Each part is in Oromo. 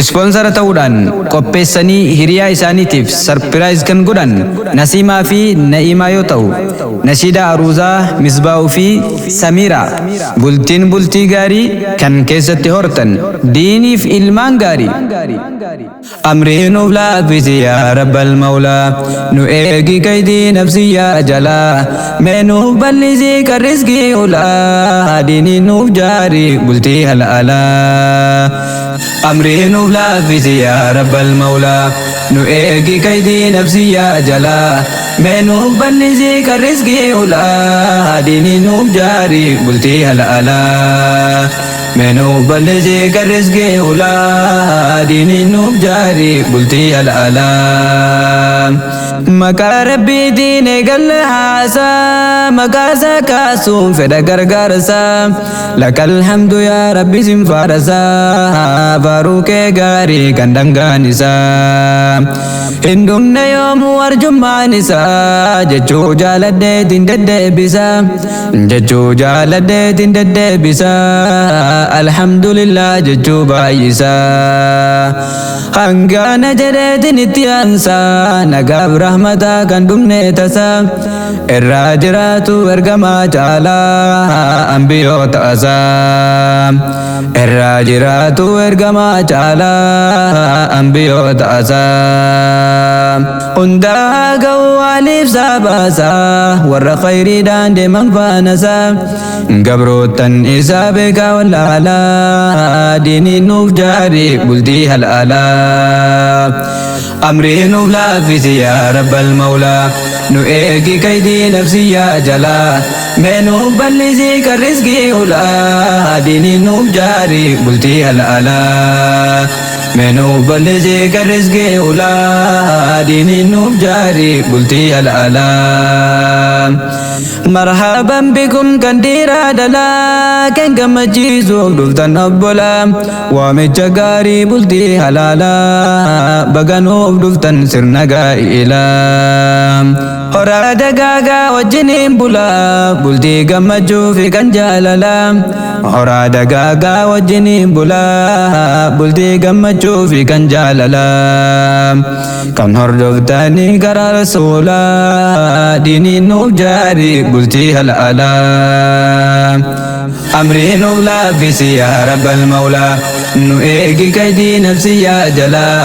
Sponsora ta'uudhaan qopheessanii hiriyaa isaaniitiif sarpiraayiz kan godhan Nasiimaa fi Na'iimaa yoo ta'u, nashiida Aruuzaa, Misbaa'uu fi Samiiraa. Bultiin bultii gaarii kan keessatti hortan diiniif ilmaan gaarii. Amrii nuuf laaffisi yaa rabbal maulaa, nu eegi kaydii nafsi yaa jalaa, mee nuuf bal'isi kan riskii ulaa, diinii nuuf jaarii bultii halaalaa. Amrii nuuf laaffisi yaa rabbal maulaa, nu eegi kaydii nafsi yaa jalaa, mee nuuf bal'isi kan riskii ulaa, diinii nuuf jaarii bultii halaalaa. Mee nuuf bal'isi kan riskii ulaa, diinii nuuf jaarii bultii halaalaa. Maqaa rabbiitiin eegalla haasaa, maqaa isaa kaasuun fedha gargaarsaa, lakal hamdu yaa rabbi sin faarasaa, faaruu kee gaarii kan dhangaan isaa. Hin dhumne yoomuu arjummaan isaa, jechuu jaaladheetiin deddeebisaa, jechuu jaaladheetiin deddeebisaa, alhamdulillah jechuu baay'isaa. Hangana jedheetiin itti aansaa, nagaaf rahmataa kan dhumne tasaa, irraa jiraatu ergamaa caalaa ambiyoota asaa. Irraa jiraatu ergamaa caalaa ambiyoota asaa. Hundaa ga'u waaliif saabaasaa, warra khayriidhaan deeman faanasaa, gabrootan isaa beekaa wallaalaa, diinii nuuf jaarii bultii halaalaa. Amrii nuuf laaffisi yaa rabbal maulaa, nu eegi kaydii nafsi yaa jalaa, mee nuuf bal'isi kan riskii ulaa, diinii nuuf jaarii bultii halaalaa. Mee nuuf bal'isi kan riskii ulaa, diinii nuuf jaarii bultii halaalaa. Marhaban bikum kan dhiiraa dhalaa, kan gammachiisuuf dhuftan obbolaa, waamicha gaarii bultii halaalaa, baganuuf dhuftan sirna gaa'ilaa. Horaa dagaagaa wajjiniin bulaa, bultii gammachuu fi kan jaalalaa. Horaa dagaagaa wajjiniin bulaa, bultii gammachuu fi kan jaalalaa. Kan hordoftanii karaa rasuulaa, diinii nuuf jaarii bultii halaalaa. Amrii nuuf laaffisi yaa rabbal maulaa, nu eegi kaydii nafsi yaa jalaa,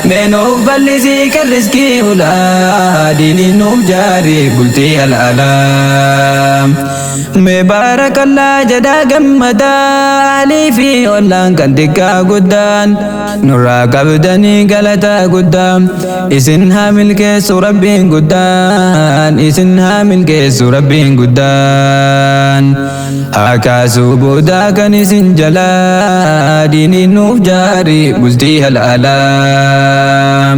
mee nuuf bal'isi kan riskii ulaa, diinii nuuf jaarii bultii halaalaa. Mee baarakallaa jedhaa gammadaa, alii fi ollaan kan xiqqaa guddaan, nurraa qabdanii galataa guddaa, isin haa milkeessu rabbiin guddaan, isin haa milkeessu rabbiin guddaan. Haa kaasuu boodaa kan isin jalaa, diinii nuuf jaarii bultii halaalaa.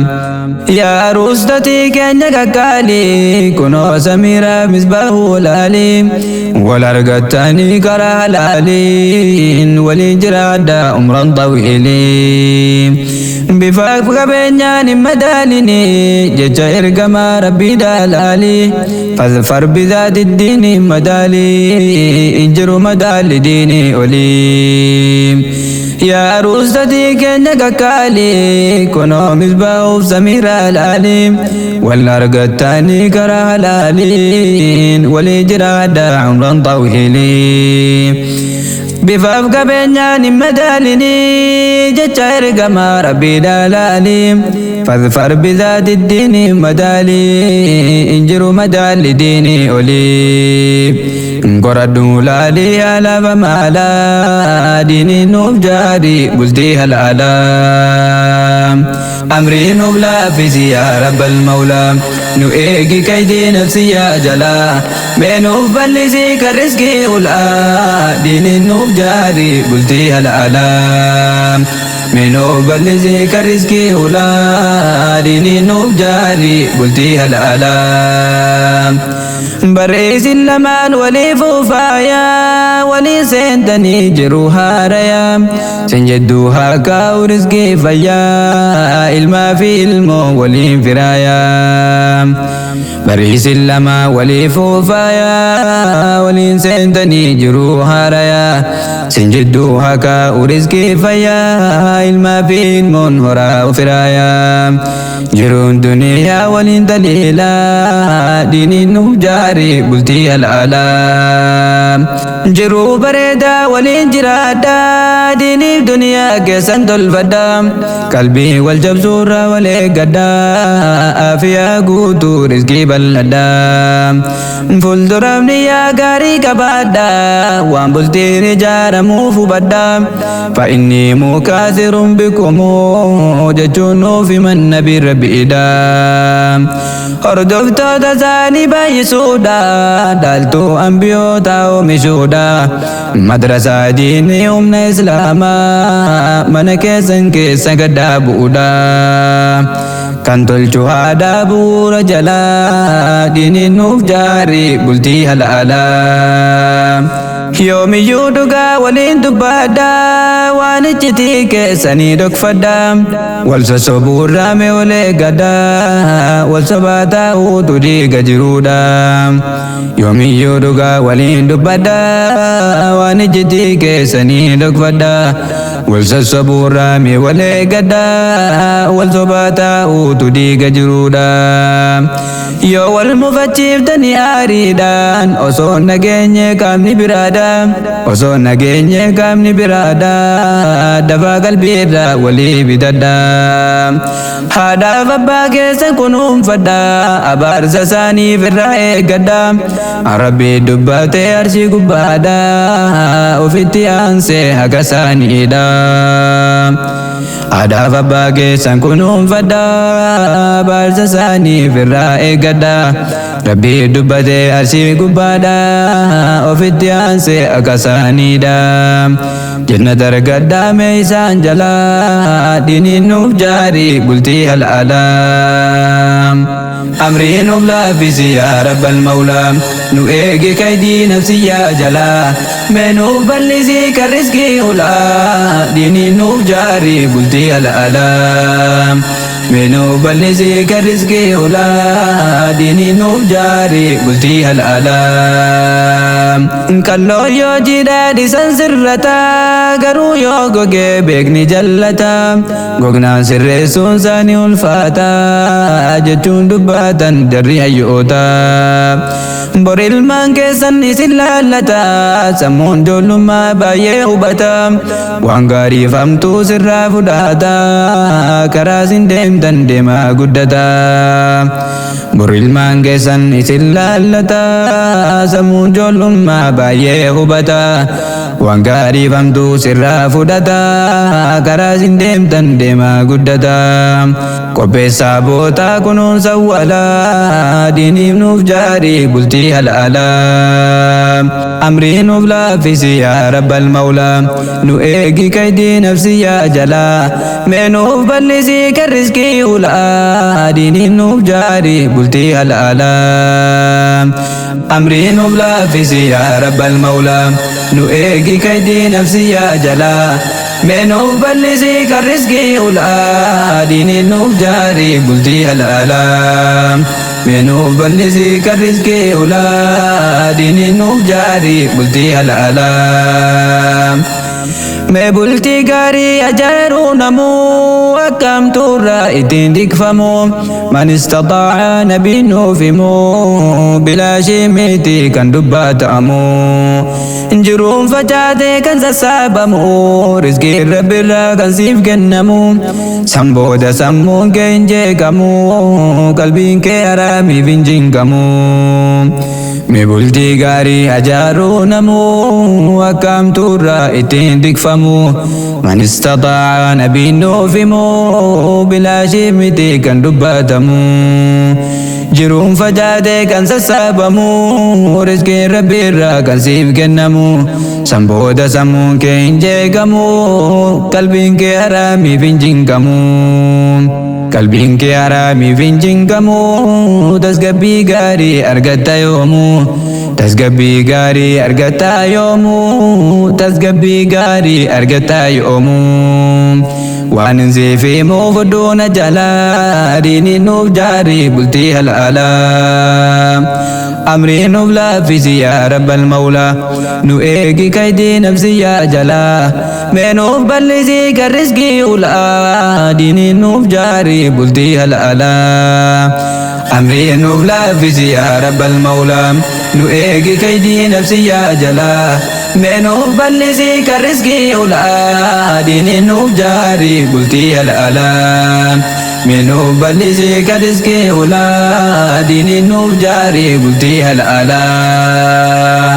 Yaa ruustatii keenya kakkaalii, kunoo Samiiraa Misbaahuu laalii, wal argattanii karaa halaaliin, waliin jiraadhaa umran xawiilii. Bifaaf qabeenyaan hin madaalinii, jecha ergamaa rabbii daalaalii, fasfar bizaati diinii madaalii, injiru madaali diinii olii. Yaa ruustatii keenya kakkaalii, kunoo Misbaahuuf Samiiraa laalii, wal argattanii karaa halaaliin, walii jiraadhaa umran xawiilii. Bifaaf qabeenyaan hin madaalinii, jecha ergamaa rabbii daalaalii, fasfar bizaati diinii madaalii, injiru madaali diinii olii. Qoradhu laalii alaaba maalaa, diinii nuuf jaarii bultii halaalaa. Amrii nuuf laaffisi yaa rabbal maulaa, nu eegi kaydii nafsi yaa jalaa, mee nuuf bal'isi kan riskii ulaa, diinii nuuf jaarii bultii halaalaa. Mee nuuf bal'isi kan riskii ulaa, diinii nuuf jaarii bultii halaalaa. Bareesin lamaan waliif ufaayaa, walii seentanii jiru haarayaa, sin jedduu haa kaa'u riskii fayyaa, ilmaa fi ilmoo waliin firaayaa. بريس لما ولي فوفايا ولين سنتني جروها ريا سنجدو هكا ورزقي فيا الما في المنهرا وفرايا جرون دنيا ولين دليلا دين النجاري بلتي العالم جرو بريدا ولين جرادا دين الدنيا كسند الفدام قلبي والجبزور ولي قدا آفيا قوتو رزقي بلدام فول درمني يا غاري كبادا وان بلتي رجار موفو بدام فإني مكاثر بكم جتونو في من نبي ربي إدام هردفت تزاني باي سودا دالتو أنبيو تاو مشودا مدرسة ديني أمنا إسلاما من كيسن كيسن قدا بودا كان تلجو هذا بور جلا ديني نوف جاري بلتي هالعالم يوم يودوغا ولين دبادا وانجتي كيساني دوك فدا والسصبور رامي ولي قدا والسباتا ودودي قجرودا يوم يودوغا ولين دبادا وانجتي كيساني دوك فدا والسصبور رامي ولي قدا والسباتا ودودي قجرودا يو والمفتيف دني آريدان أصون نجيني كامني برادا أصون نجيني كامني برادا دفا قلبي را ولي بددا هذا فباكي سنكونهم فدا أبار سساني في الرأي قدام عربي دباتي أرشي قبادا وفتي أنسي هكساني دام هذا فباكي سنكونهم فدا أبار سساني في الرأي قدام ربي دباتي أرشي قبادا وفتي أنسي هكساني دام جنة رقدام إيسان جلا ديني نوف جاري قلتي العالم أمري نبلا في يا رب المولى نوئيقي كيدي نفسي يا جلا منوف بلزي كالرزقي أولا ديني نوف جاري قلتي العالم منوف بلزي كالرزقي أولا ديني نوف جاري قلتي العالم كاللو يو جيدا سنسرتا garuu yoo goge beekni jallata gognaan sirreessuun saanii ulfaata jechuun dubbatan jarri hayyoota bor ilmaan keessan isin laallata sammuun ijoollummaa baay'ee hubata waan gaarii famtuu sirraa fudhata karaa isin deemtan deemaa guddata bor ilmaan keessan isin laallata sammuun ijoollummaa baay'ee hubata waan gaarii famtuu sirraa fudhata karaa isin deemtan deemaa guddata qopheessaa bootaa kunuunsa walaa diiniif nuuf jaarii bultii العالم أمري نبلا في يا رب المولى نؤيقي كيدي نفسي يا جلا منوف بلسي كالرزقي ولا ديني نوف جاري بلتي العالم أمري نبلا في يا رب المولى نؤيقي كيدي نفسي يا جلا منوف بلسي كالرزقي ولا ديني نوف جاري بلتي العالم منوف بلسي كالرزقي ولا ديني نوف جاري بلتي العالم ما بلتي قاري أجارو نمو أكم تورا إتين ديكفمو من استطاع نبي نوفمو بلا شميتي كان دبات أمو انجروم فجاتي كان سسابمو رزقي رب الله كان سيف جنمو سمبو دا سمو كنجي كمو قلبين كيرامي فينجين كمو مبولتي غاري أجارو نمو وكام تورا إتين ديكفمو من استطاع نبي نوفمو بلا شميتي كان دباتمو جروم فجاتي كان سسابمو رزقي ربي را كان سيف جنمو سمبو دا سمو كنجي كمو قلبين كيرامي فينجين كمو قلبين كيرامي فينجين كمو تسقبي غاري أرغتا يومو تسقبي غاري أرغتا يومو تسقبي غاري أرغتا يومو waan inzeefee moofoddoona jalaa diiniin nuuf jaarii bultii halaalaa amrii nuuf laaffisi yaa rabbal mawlaa nu eegi kaydii nafsiyyaa jalaa mee nuuf bal'isii kan riskii ulaa diiniin nuuf jaarii bultii halaalaa amrii nuuf laaffisi yaa rabbal mawlaa nu eegi kaydii nafsiyyaa jalaa mee nuuf bal'isii kan riskii ulaa diiniin nuuf jaarii bultii halaalaa mee nuuf bal'isii kan riskii ulaa diiniin nuuf jaarii bultii halaalaa